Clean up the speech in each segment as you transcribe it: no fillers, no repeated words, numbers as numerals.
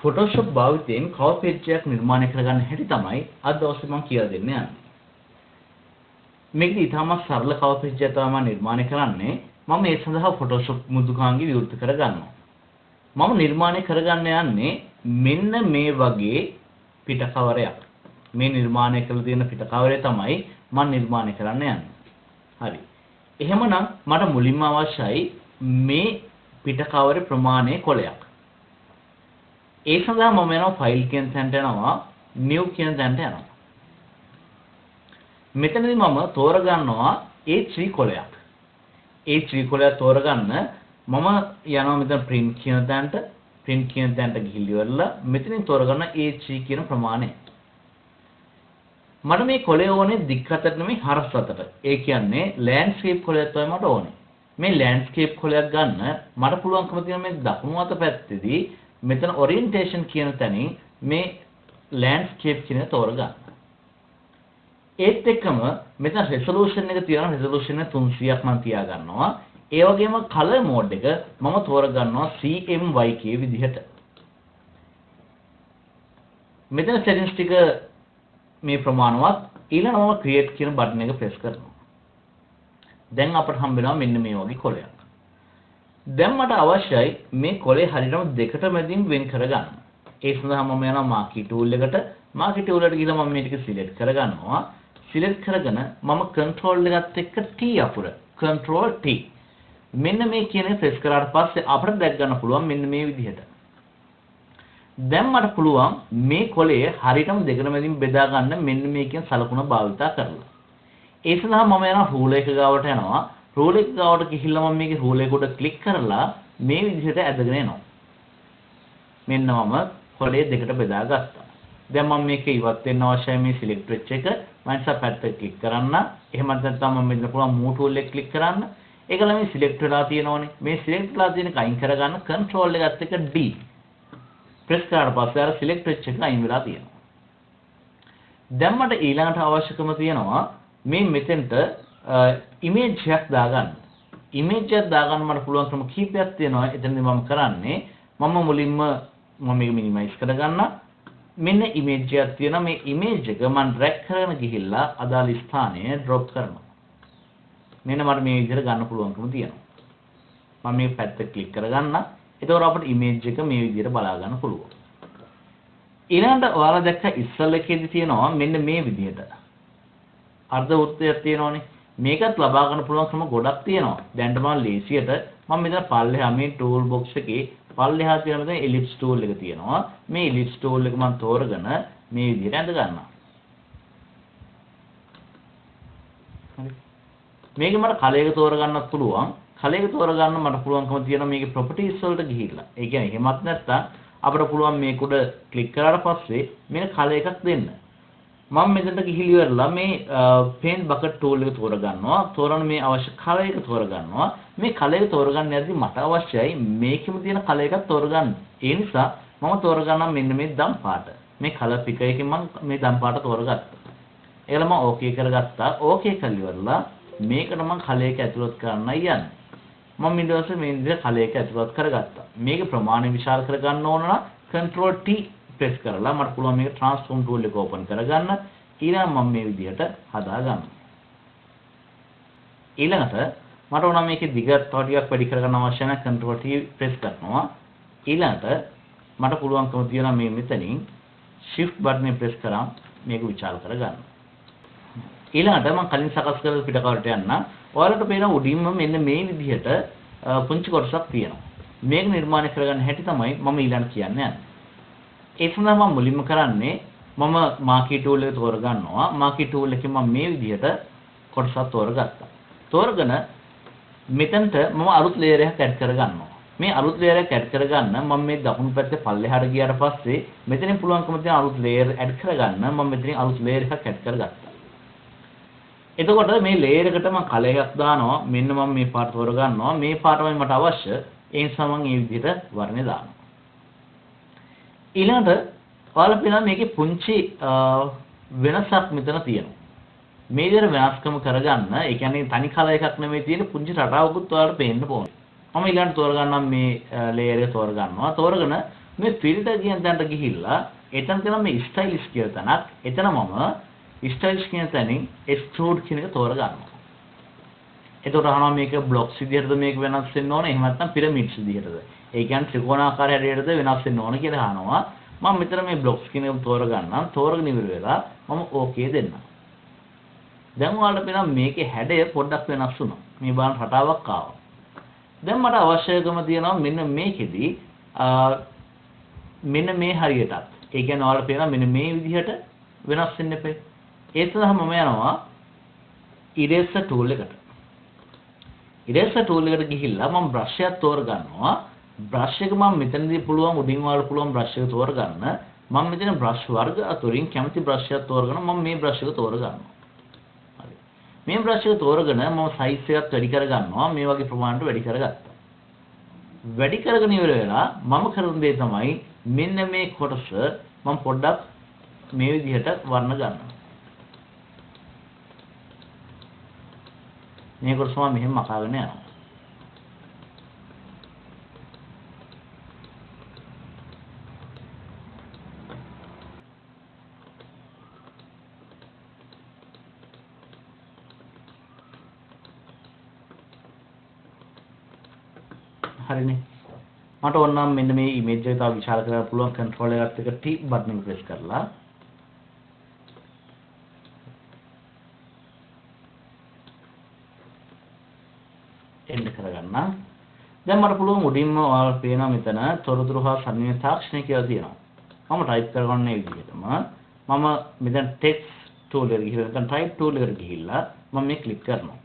Photoshop භාවිතයෙන් cover page එකක් නිර්මාණය කරගන්න හැටි තමයි අද දවසේ මම කියලා දෙන්න යන්නේ. මේක ඉතාමත් සරල cover page එකක් තමයි මම නිර්මාණය කරන්නේ. මම ඒ සඳහා Photoshop මුදුකාංගි විවෘත කරගන්නවා. මම නිර්මාණය කරගන්න යන්නේ මෙන්න මේ වගේ පිට කවරයක්. මේ නිර්මාණය කරලා තියෙන පිට කවරය තමයි මම නිර්මාණය කරන්න යන්නේ. හරි. එහෙමනම් මට මුලින්ම අවශ්‍යයි මේ පිට කවරේ ප්‍රමාණය කොලයක්. ඒ සඳහා මම යනවා ෆයිල් කියන තැනට යනවා new කියන තැනට යනවා. මෙතනදී මම තෝරගන්නවා A3 කොලයක්. A3 කොලයක් තෝරගන්න මම යනවා මෙතන print කියන තැනට ගිහිල්ලා ඉවරලා මෙතනින් තෝරගන්න A3 කියන ප්‍රමාණය. මට මේ කොලේ ඕනේ දික් අතට නෙමෙයි හරස් අතට. ඒ කියන්නේ landscape කොලයක් තමයි මට ඕනේ. මේ landscape කොලයක් ගන්න මට පුළුවන්කම තියෙන මේ දකුණු අත පැත්තේදී මෙතන orientation කියන තැනින් මේ landscape කියන තෝරගන්න. ඒත් එක්කම මෙතන resolution එක තියෙනවා resolution එක 300ක් මම තියා ගන්නවා. ඒ වගේම color mode එක මම තෝරගන්නවා CMYK විදිහට. මෙතන settings ටික මේ ප්‍රමාණවත් ඊළඟ මම create කියන බටන් එක press කරනවා. දැන් අපට හම්බ වෙනවා මෙන්න මේ වගේ කොලයක්. දැන් මට අවශ්‍යයි මේ කොලේ හරියටම දෙකට මැදින් වෙන් කරගන්න. ඒ සඳහා මම යනවා marquee tool එකට. marquee tool එකට ගිහලා මම මේ ටික select කරගන්නවා. select කරගෙන මම control එකත් එක්ක T අකුර control T මෙන්න මේ කියන press කරාට පස්සේ අපිට දැක් ගන්න පුළුවන් මෙන්න මේ විදිහට. දැන් මට පුළුවන් මේ කොලේ හරියටම දෙකට මැදින් බෙදා ගන්න මෙන්න මේ කියන සලකුණ භාවිතා කරලා. ඒ සඳහා මම යනවා ruler එක ගාවට යනවා. ruler එක ගාවට ගිහිල්ලා මම මේකේ ruler එක උඩ click කරලා මේ විදිහට ඇදගෙන එනවා. මෙන්න මම කොලේ දෙකට බෙදා ගත්තා. දැන් මම මේක ඉවත් වෙන්න අවශ්‍යයි මේ select වෙච්ච එක. මම ඉස්සර පැත්තට click කරන්න. එහෙම නැත්නම් මම මෙතන පුළුවන් move tool එක click කරන්න. ඒකල මේ select වෙලා තියෙනවනේ. මේ select වෙලා තියෙන එක අයින් කරගන්න control එකත් එක්ක D press කරාට පස්සේ අර select වෙච්ච එක අයින් වෙලා තියෙනවා. දැන් මට ඊළඟට අවශ්‍යකම තියෙනවා මේ මෙතෙන්ට image එකක් දාගන්න. image එකක් දාගන්න මට පුළුවන් ක්‍රම කීපයක් තියෙනවා. එතනදී මම කරන්නේ මම මුලින්ම මම මේක minimize කරගන්න. මෙන්න image එකක් තියෙනවා. මේ image එක මම drag කරගෙන ගිහිල්ලා අදාළ ස්ථානයේ drop කරනවා. මෙන්න මට මේ විදිහට ගන්න පුළුවන්කම තියෙනවා. මම මේ පැත්ත click කරගන්න. එතකොට අපිට image එක මේ විදිහට බලා ගන්න පුළුවන්. ඊළඟට ඔයාලා දැක්ක ඉස්සල් එකේදී තියෙනවා මෙන්න මේ විදිහට අර්ධ වෘත්තයක් තියෙනවානේ. මේකත් ලබා ගන්න පුළුවන් ක්‍රම ගොඩක් තියෙනවා. දැන් මම ලේසියට මම මෙතන පල්ලෙහා මේ tool box එකේ පල්ලෙහා තියෙන මෙතන ellipse tool එක තියෙනවා. මේ ellipse tool එක මම තෝරගෙන මේ විදිහට ඇඳ ගන්නවා. හරි. මේක මට කලයක තෝරගන්නත් පුළුවන්. කලයක තෝරගන්න මට පුළුවන්කම තියෙනවා මේකේ properties වලට ගිහිල්ලා. ඒ කියන්නේ එහෙමත් නැත්නම් අපිට පුළුවන් මේක උඩ ක්ලික් කරාට පස්සේ මේක කලර් එකක් දෙන්න. මම මෙතනට ගිහිලි ඉවරලා මේ paint bucket tool එක තෝරගන්නවා. තෝරන මේ අවශ්‍ය කලර් එක තෝරගන්නවා. මේ කලර් එක තෝරගන්න යද්දි මට අවශ්‍යයි මේකෙම තියෙන කලර් එකක් තෝරගන්න. ඒ නිසා මම තෝරගන්නවා මෙන්න මේ දම් පාට. මේ කලර් picker එකෙන් මම මේ දම් පාට තෝරගත්තා. ඒකල මම okay කරගත්තා. okay කරලා ඉවරලා මේකට මම කලර් එක ඇතුළත් කරන්නයි යන්නේ. මම ඊට පස්සේ මේ විදිහට කලර් එක ඇතුළත් කරගත්තා. මේක ප්‍රමාණය විශාල කරගන්න ඕන නම් control T press කරලා මට පුළුවන් මේක transform tool එක open කරගන්න. ඊළඟ මම මේ විදිහට හදා ගන්නවා. ඊළඟට මට ඕන මේකේ දිග තව ටිකක් වැඩි කරගන්න අවශ්‍ය නැහැ control T press කරනවා. ඊළඟට මට පුළුවන්කම තියෙනවා මේ මෙතනින් shift button එක press කරාම මේක විචාල කරගන්න. ඊළඟට මම කලින් සකස් කරපු පිටකවරට යන්න. ඔයාලට පේන උඩින්ම මෙන්න මේ විදිහට පුංචි කොටසක් තියෙනවා. මේක නිර්මාණය කරගන්න හැටි තමයි මම ඊළඟ කියන්නේ. ඒ සඳහා මම මුලින්ම කරන්නේ මම marquee tool එක තෝරගන්නවා. marquee tool එකෙන් මම මේ විදිහට කොටසක් තෝරගත්තා. තෝරගෙන මෙතනට මම අලුත් layer එකක් add කරගන්නවා. මේ අලුත් layer එක add කරගන්න මම මේ දකුණු පැත්තේ පල්ලෙහාට ගියාට පස්සේ මෙතනින් පුළුවන්කම තියෙන අලුත් layer add කරගන්න මම මෙතනින් අලුත් layer එකක් add කරගත්තා. එතකොට මේ layer එකට මම කලර් එකක් දානවා. මෙන්න මම මේ පාට තෝරගන්නවා. මේ පාටමයි මට අවශ්‍ය. ඒ නිසා මම මේ විදිහට වර්ණය දානවා. ඊළඟට ඔයාලා පේනවා මේකේ පුංචි වෙනසක් මෙතන තියෙනවා. මේ විදිහට වෙනස්කම කරගන්න, ඒ කියන්නේ තනි කලර් එකක් නෙමෙයි තියෙන්නේ පුංචි රටාවකුත් ඔයාලට පේන්න ඕනේ. මම ඊළඟට තෝරගන්නම් මේ layer එක තෝරගන්නවා. තෝරගෙන මේ ෆිල්ටර් කියන තැනට ගිහිල්ලා එතන තියෙන මේ ස්ටයිලිෂ් කියන තැනක් එතන මම ස්ටයිලිෂ් කියන තැනින් එක්ස්ට්‍රූඩ් කියන එක තෝරගන්නවා. එතකොට අහනවා මේක බ්ලොක්ස් විදිහටද මේක වෙනස් වෙන්න ඕනේ එහෙම නැත්නම් පිරමිඩ්ස් විදිහටද? ඒ කියන්නේ ත්‍රිකෝණාකාර හැඩයටද වෙනස් වෙන්න ඕනේ කියලා අහනවා. මම මෙතන මේ බ්ලොක්ස් කියන එක තෝරගන්නම්. තෝරගෙන ඉවර වෙලා මම ඕකේ දෙන්නම්. දැන් ඔයාලට පේනවා මේකේ හැඩය පොඩ්ඩක් වෙනස් වුණා. මේ බලන්න රටාවක් ආවා. දැන් මට අවශ්‍යකම තියෙනවා මෙන්න මේකෙදි මෙන්න මේ හරියටත්. ඒ කියන්නේ ඔයාලට පේනවා මෙන්න මේ විදිහට වෙනස් වෙන්න එපේ. ඒ සඳහා මම යනවා eraser tool එකට. eraser tool එකට ගිහිල්ලා මම brush එකක් තෝරගන්නවා. brush එක මම මෙතනදී පුළුවන් උඩින් වල පුළුවන් brush එක තෝරගන්න. මම මෙතන brush වර්ග අතරින් කැමති brush එකක් තෝරගෙන මම මේ brush එක තෝරගන්නවා. හරි. මේ brush එක තෝරගෙන මම size එකත් වැඩි කරගන්නවා. මේ වගේ ප්‍රමාණයට වැඩි කරගත්තා. වැඩි කරගෙන ඉවර වෙලා මම කරන දේ තමයි මෙන්න මේ කොටස මම පොඩ්ඩක් මේ විදිහට වර්ණ ගන්නවා. මේ කොටස මම මෙහෙම මකාගෙන යනවා. හරිනේ. මට ඕන නම් මෙන්න මේ ඉමේජ් එක තව විශාල කරන්න පුළුවන් control එකත් එක්ක T බටන් එක press කරලා end කරගන්න. දැන් මට පුළුවන් උඩින්ම ඔයාලට පේනවා මෙතන තොරතුරු හා සංනිවේද තාක්ෂණය කියලා තියෙනවා. මම type කරගන්න මේ විදිහටම මම මෙතන text tool එකට ගිහිල්ලා නැත්නම් type tool එකට ගිහිල්ලා මම මේ click කරනවා.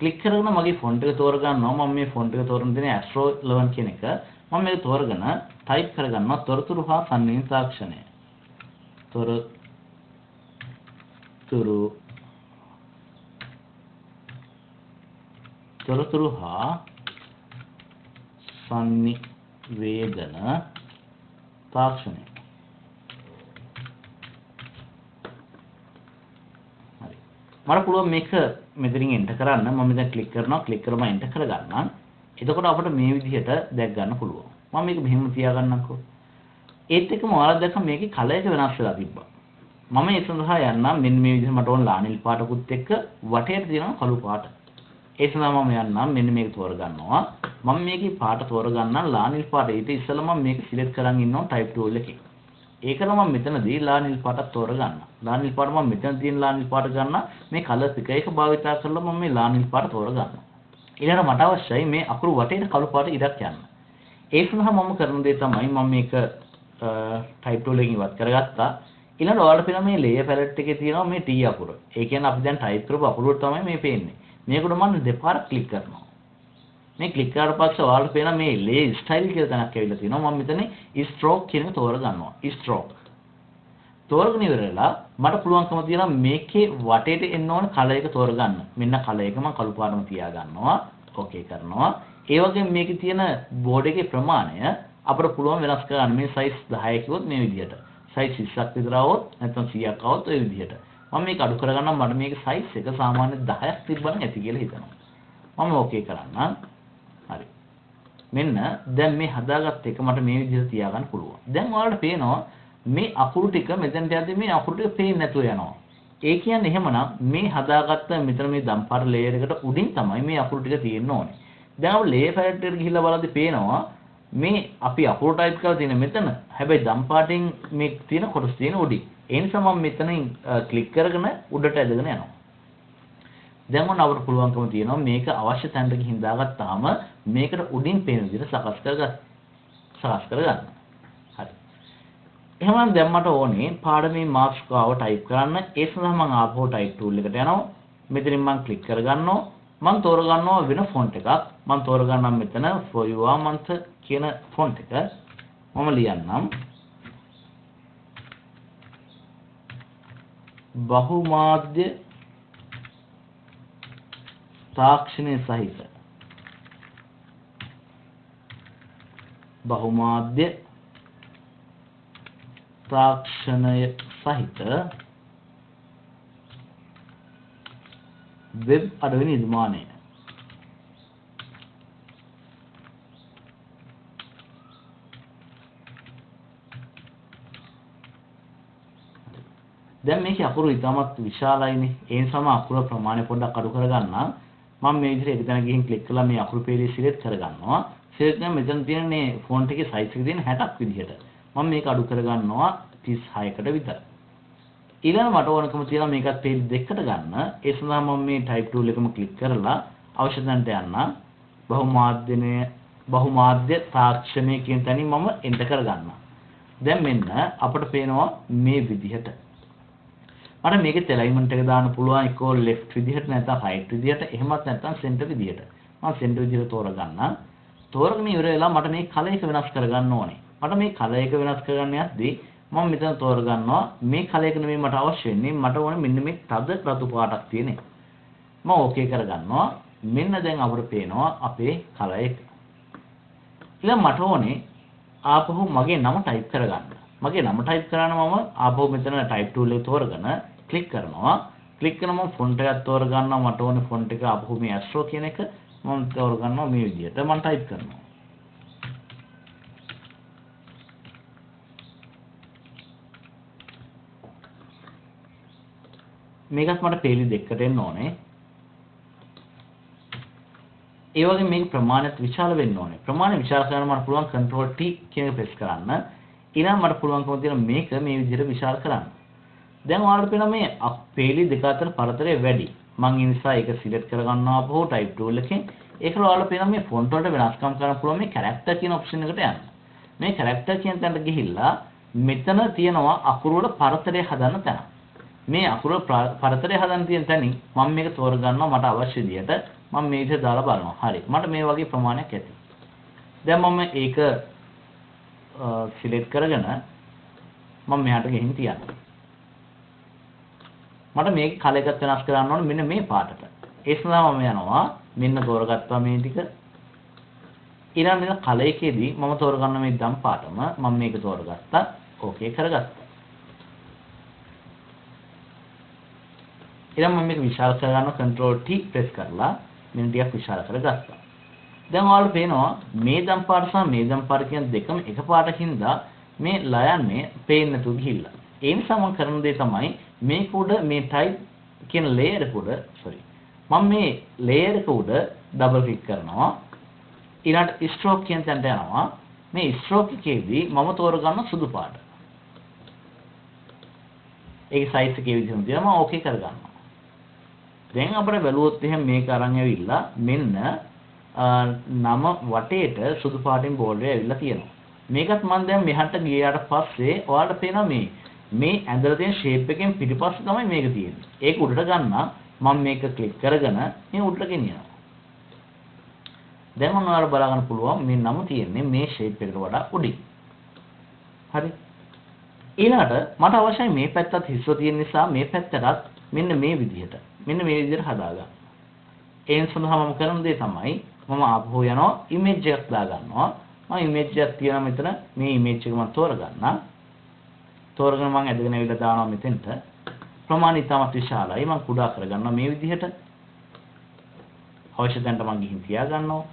ක්ලික් කරගෙන මගේ ෆොන්ට් එක තෝරගන්නවා. මම මේ ෆොන්ට් එක තෝරන දේ Astro 11 කියන එක. මම මේක තෝරගෙන ටයිප් කරගන්නවා තොරතුරු හා සංනිවේද තාක්ෂණය. තොරතුරු හා සංනිවේදන තාක්ෂණය. හරි. මට පුළුවන් මේක මෙතනින් එන්ටර් කරන්න. මම දැන් ක්ලික් කරනවා. ක්ලික් කරම එන්ටර් කරගන්නම්. එතකොට අපිට මේ විදිහට දැක් ගන්න පුළුවන්. මම මේක මෙහෙම තියාගන්නම්කෝ. ඒත් එක්කම ඔයාලා දැක්ක මේකේ කලර් එක වෙනස් වෙලා තිබ්බා. මම ඒ සඳහා යන්නම් මෙන්න මේ විදිහට මට ඕන ලානිල් පාටකුත් එක්ක වටේට තියෙනවා කළු පාට. ඒ සඳහා මම යන්නම් මෙන්න මේක තෝරගන්නවා. මම මේකේ පාට තෝරගන්නම් ලානිල් පාට. ඊට ඉස්සෙල්ලා මම මේක සිලෙක්ට් කරන් ඉන්නවා type tool එකේ. ඒකන මම මෙතනදී ලානිල් පාටක් තෝරගන්න. ලානිල් පාට මම මෙතන තියෙන ලානිල් පාට ගන්න මේ කලර් එක එක භාවිතා කරලා මම මේ ලානිල් පාට තෝරගන්නවා. ඊළඟට මට අවශ්‍යයි මේ අකුරු වටේට කළු පාට ඉරක් යන්න. ඒ සඳහා මම කරන දේ තමයි මම මේක type tool එකකින් ඉවත් කරගත්තා. ඊළඟට ඔයාලට පේනවා මේ layer palette එකේ තියෙනවා මේ T අකුර. ඒ කියන්නේ අපි දැන් type කරපු අකුරු තමයි මේ පේන්නේ. මේකට මම දෙපාරක් ක්ලික් කරනවා. මේ ක්ලික් කරාට පස්සේ ඔයාලට පේනවා මේ layer style කියලා තැනක් ඇවිල්ලා තියෙනවා. මම මෙතන stroke කියන එක තෝරගන්නවා. stroke. තෝරගෙන ඉවරලා මට පුළුවන්කම තියෙනවා මේකේ වටේට එන්න ඕන කලර් එක තෝරගන්න. මෙන්න කලර් එක මම කළු පාටම තියා ගන්නවා. ඕකේ කරනවා. ඒ වගේම මේකේ තියෙන බෝඩ් එකේ ප්‍රමාණය අපිට පුළුවන් වෙනස් කරන්න. මේ size 10 කිව්වොත් මේ විදිහට. size 20ක් විතර આવොත් නැත්නම් 100ක් આવොත් ඔය විදිහට. මම මේක අඩු කරගන්නම්. මට මේකේ size එක සාමාන්‍ය 10ක් තිබ්බනම් ඇති කියලා හිතනවා. මම ඕකේ කරන්නම්. හරි. මෙන්න දැන් මේ හදාගත්ත එක මට මේ විදිහට තියාගන්න පුළුවන්. දැන් ඔයාලට පේනවා මේ අකුරු ටික මෙතනට යද්දී මේ අකුරු ටික පේන්නේ නැතුව යනවා. ඒ කියන්නේ එහෙමනම් මේ හදාගත්ත මෙතන මේ දම්පාර ලේයර් එකට උඩින් තමයි මේ අකුරු ටික තියෙන්න ඕනේ. දැන් අපි ලේයර් පැලට් එකට ගිහිල්ලා බලද්දී පේනවා මේ අපි අකුරු ටයිප් කරලා තියෙන මෙතන. හැබැයි දම්පාටින් මේ තියෙන කොටස් තියෙන උඩින්. ඒ නිසා මම මෙතනින් ක්ලික් කරගෙන උඩට ඇදගෙන යනවා. දැන් ඔන්න අපිට පුළුවන්කම තියෙනවා මේක අවශ්‍ය තැනට ගිහින් දාගත්තාම මේකට උඩින් පේන විදිහට සකස් කරගන්න. හරි. එහෙනම් දැන් මට ඕනේ පාඩමේ මාතෘකාව ටයිප් කරන්න. ඒ සඳහා මම ආපහු type tool එකට යනවා. මෙතනින් මම ක්ලික් කරගන්නවා. මම තෝරගන්නවා වෙන ෆොන්ට් එකක්. මම තෝරගන්නම් මෙතන for your month කියන ෆොන්ට් එක. මම ලියන්නම් බහුමාධ්‍ය තාක්ෂණය සහිත බහුමාධ්‍ය තාක්ෂණය සහිත වෙබ් අඩවි නිර්මාණය. දැන් මේකේ අකුරු ඉතාමත් විශාලයිනේ. ඒ නිසාම අකුරු ප්‍රමාණය පොඩ්ඩක් අඩු කරගන්න. මම මේ විදිහට එක තැන ගිහින් ක්ලික් කළා මේ අකුරු පේළිය සිලෙක්ට් කරගන්නවා. සිලෙක්ට් කරන මෙතන තියෙන්නේ ෆොන්ට් එකේ සයිස් එක තියෙන 60ක් විදිහට. මම මේක අඩු කරගන්නවා 36කට විතර. ඊළඟ මට ඕනකම තියෙනවා මේකත් පේජ් දෙකකට ගන්න. ඒ සඳහා මම මේ type tool එකම ක්ලික් කරලා අවශ්‍ය තැනට යන්න. බහුමාධ්‍ය තාක්ෂණය කියන තැනින් මම එන්ටර් කරගන්නවා. දැන් මෙන්න අපිට පේනවා මේ විදිහට. මට මේකේ alignment එක දාන්න පුළුවන් එක්කෝ left විදිහට නැත්නම් right විදිහට එහෙමත් නැත්නම් center විදිහට. මම center විදිහට තෝරගන්න. තෝරගෙන ඉවර වෙලා මට මේ color එක වෙනස් කරගන්න ඕනේ. මට මේ color එක වෙනස් කරගන්න යද්දී මම මෙතන තෝරගන්නවා මේ color එක නෙමෙයි මට අවශ්‍ය වෙන්නේ. මට ඕනේ මෙන්න මේ තද රතු පාටක් තියෙන එක. මම okay කරගන්නවා. මෙන්න දැන් අපිට පේනවා අපේ color එක. ඊළඟ මට ඕනේ ආපහු මගේ නම type කරගන්න. මගේ නම type කරාම මම ආපහු මෙතන type tool එක තෝරගෙන ක්ලික් කරනවා. ක්ලික් කරන මම ෆොන්ට් එකක් තෝරගන්නවා. මට ඕනේ ෆොන්ට් එක ආපහු මේ Astro කියන එක මම තෝරගන්නවා මේ විදිහට මම type කරනවා. මේකත් මට පේලි දෙකකට එන්න ඕනේ. ඒ වගේ මේක ප්‍රමාණයත් විශාල වෙන්න ඕනේ. ප්‍රමාණය විශාල කරන්න මට පුළුවන් control T කියන එක press කරන්න. ඊළඟ මට පුළුවන්කම තියෙන මේක මේ විදිහට විශාල කරන්න. දැන් ඔයාලට පේනවා මේ පේලි දෙක අතර පරතරය වැඩි. මම ඒ නිසා ඒක select කරගන්නවා අපහු type tool එකෙන්. ඒකල ඔයාලට පේනවා මේ font වලට වෙනස්කම් කරන්න පුළුවන් මේ character කියන option එකට යන්න. මේ character කියන තැනට ගිහිල්ලා මෙතන තියෙනවා අකුරු වල පරතරය හදන්න තැන. මේ අකුරු පරතරය හදන්න තියෙන තැනින් මම මේක තෝරගන්නවා මට අවශ්‍ය විදිහට මම මේ විදිහට දාලා බලනවා. හරි. මට මේ වගේ ප්‍රමාණයක් ඇති. දැන් මම ඒක select කරගෙන මම මෙහාට ගිහින් තියනවා. මට මේක color එකත් වෙනස් කරන්න ඕනේ මෙන්න මේ පාටට. ඒ සඳහා මම යනවා මෙන්න තෝරගත්තා මේ ටික. ඊළඟ මෙන්න color එකේදී මම තෝරගන්න මේ දම් පාටම මම මේක තෝරගත්තා. ඕකේ කරගත්තා. ඊළඟ මම මේක විශාල කරගන්න control T press කරලා මෙන්න ටිකක් විශාල කරගත්තා. දැන් ඔයාලට පේනවා මේ දම් පාට සහ මේ දම් පාට කියන දෙකම එක පාටකින්ද මේ ලයන්නේ පේන්නේ නැතුව ගිහිල්ලා. ඒ නිසා මම කරන දේ තමයි මේක උඩ මේ type කියන layer එක උඩ මම මේ layer එක උඩ double click කරනවා. ඊළඟට stroke කියන තැනට යනවා. මේ stroke එකේදී මම තෝරගන්න සුදු පාට. ඒක size එකේ විදිහම තියලා මම okay කරගන්නවා. දැන් අපිට බැලුවොත් එහෙනම් මේක අරන් ඇවිල්ලා මෙන්න නම වටේට සුදු පාටින් බෝල්ඩර් ඇවිල්ලා තියෙනවා. මේකත් මම දැන් මෙහාට ගියාට පස්සේ ඔයාලට පේනවා මේ ඇඳලා තියෙන shape එකෙන් පිටිපස්සේ තමයි මේක තියෙන්නේ. ඒක උඩට ගන්න මම මේක ක්ලික් කරගෙන මේ උඩට ගෙනියනවා. දැන් මම ඔයාලට බලා ගන්න පුළුවන් මේ නම තියෙන්නේ මේ shape එකට වඩා උඩින්. හරි. ඊළඟට මට අවශ්‍යයි මේ පැත්තත් හිස්ව තියෙන නිසා මේ පැත්තටත් මෙන්න මේ විදිහට හදාගන්න. ඒ සඳහා මම කරන දේ තමයි මම ආපහු යනවා image එකක් දාගන්නවා. මම image එකක් තියනවා මෙතන මේ image එක මම තෝරගන්නවා. තෝරගෙන මම ඇදගෙන ඇවිල්ලා දානවා මෙතෙන්ට. ප්‍රමාණය ඉතාමත් විශාලයි. මම කුඩා කරගන්නවා මේ විදිහට. අවශ්‍ය තැනට මම ගිහින් තියාගන්නවා.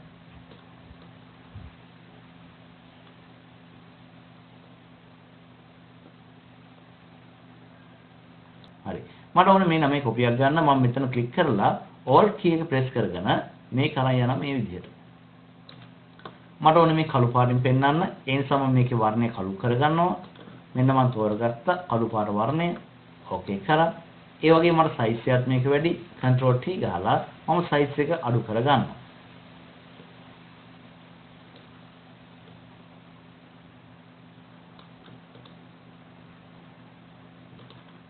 හරි. මට ඕනේ මේ නමේ කොපියක් ගන්න. මම මෙතන ක්ලික් කරලා alt key එක press කරගෙන මේ කරන් යනවා මේ විදිහට. මට ඕනේ මේ කළු පාටින් පෙන්වන්න. ඒ නිසා මම මේකේ වර්ණය කළු කරගන්නවා. මෙන්න මම තෝරගත්ත කළු පාට වර්ණය. ඕකේ කරා. ඒ වගේම මට size එකත් මේක වැඩි. control T ගහලා මම size එක අඩු කරගන්නවා.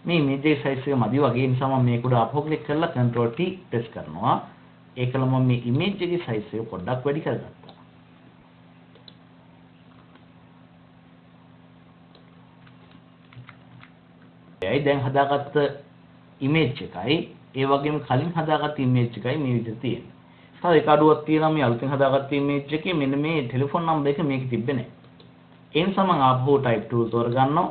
මේ image size එක මදි වගේ නිසා මම මේක උඩ අපෝ ක්ලික් කරලා control T press කරනවා. ඒකල මම මේ image එකේ size එක පොඩ්ඩක් වැඩි කරගත්තා. දැන් හදාගත්ත image එකයි ඒ වගේම කලින් හදාගත්ත image එකයි මේ විදිහට තියෙන්නේ. තව එක අඩුවක් තියෙනවා මේ අලුතෙන් හදාගත්ත image එකේ මෙන්න මේ ටෙලිෆෝන් නම්බර් එක මේකේ තිබ්බේ නැහැ. ඒ නිසා මම ආපහු type tool තෝරගන්නවා.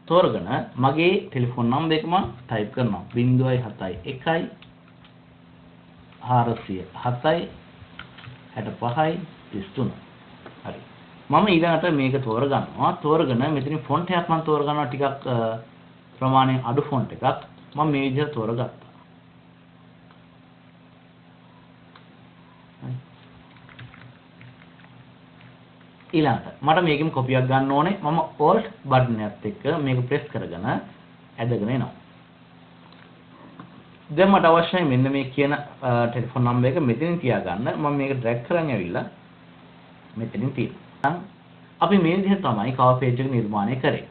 තෝරගෙන මගේ ටෙලිෆෝන් නම්බර් එක මම type කරනවා 071 407 65 33. හරි. මම ඊළඟට මේක තෝරගන්නවා. තෝරගෙන මෙතනින් ෆොන්ට් එකක් මම තෝරගන්නවා ටිකක් ප්‍රමාණයෙන් අඩු ෆොන්ට් එකක් මම මේ විදිහට තෝරගත්තා. ඊළඟට මට මේකෙම කොපියක් ගන්න ඕනේ. මම Alt බටන් එකත් එක්ක මේක ප්‍රෙස් කරගෙන ඇදගෙන එනවා. දැන් මට අවශ්‍යයි මෙන්න මේ කියන ටෙලිෆෝන් නම්බර් එක මෙතනින් තියාගන්න. මම මේක ඩ්‍රැග් කරන් ඇවිල්ලා මෙතනින් තියනවා. අපි මේ විදිහට තමයි කවර් පේජ් එක නිර්මාණය කරේ.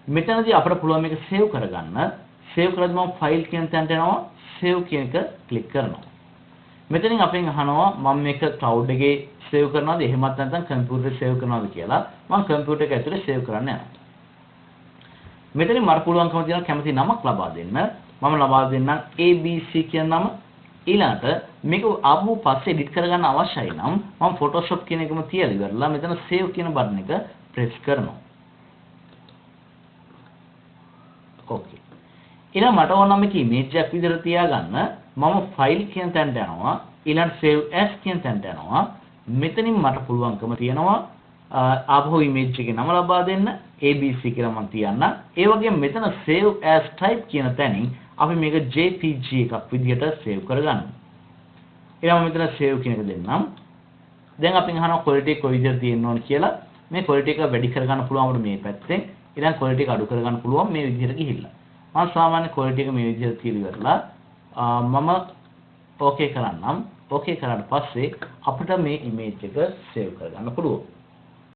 මෙතනදී අපිට පුළුවන් මේක සේව් කරගන්න. සේව් කරද්දී මම ෆයිල් කියන තැනට යනවා. සේව් කියන එක ක්ලික් කරනවා. මෙතනින් අපෙන් අහනවා මම මේක ක්ලවුඩ් එකේ සේව් කරනවද එහෙමත් නැත්නම් කම්පියුටරේ සේව් කරනවද කියලා. මම කම්පියුටර් එක ඇතුලේ සේව් කරන්න යනවා. මෙතනින් මට පුළුවන්කම තියෙනවා කැමති නමක් ලබා දෙන්න. මම ලබා දෙන්නම් ABC කියන නම. ඊළඟට මේක ආපහු පස්සේ එඩිට් කරගන්න අවශ්‍යයි නම් මම Photoshop කියන එකම තියලා ඉවරලා මෙතන save කියන බටන් එක ප්‍රෙස් කරනවා. ඕකේ. ඊළඟ මට ඕන නම් මේක image එකක් විදිහට තියාගන්න මම file කියන තැනට යනවා. ඊළඟ save as කියන තැනට යනවා. මෙතනින් මට පුළුවන්කම තියෙනවා ආපහු image එකේ නම ලබා දෙන්න ABC කියලා මම තියන්න. ඒ වගේම මෙතන save as type කියන තැනින් අපි මේක JPG එකක් විදිහට save කරගන්න. ඊළඟ මෙතන save කියන එක දෙන්නම්. දැන් අපි අහනවා quality එක කොයි විදිහට තියෙන්න ඕන කියලා. මේ quality එක වැඩි කරගන්න පුළුවන් අපිට මේ පැත්තෙන්. ඊළඟ quality එක අඩු කරගන්න පුළුවන් මේ විදිහට ගිහිල්ලා. මම සාමාන්‍ය quality එක මේ විදිහට තියලා ඉවරලා මම okay කරන්නම්. okay කරාට පස්සේ අපිට මේ image එක save කරගන්න පුළුවන්.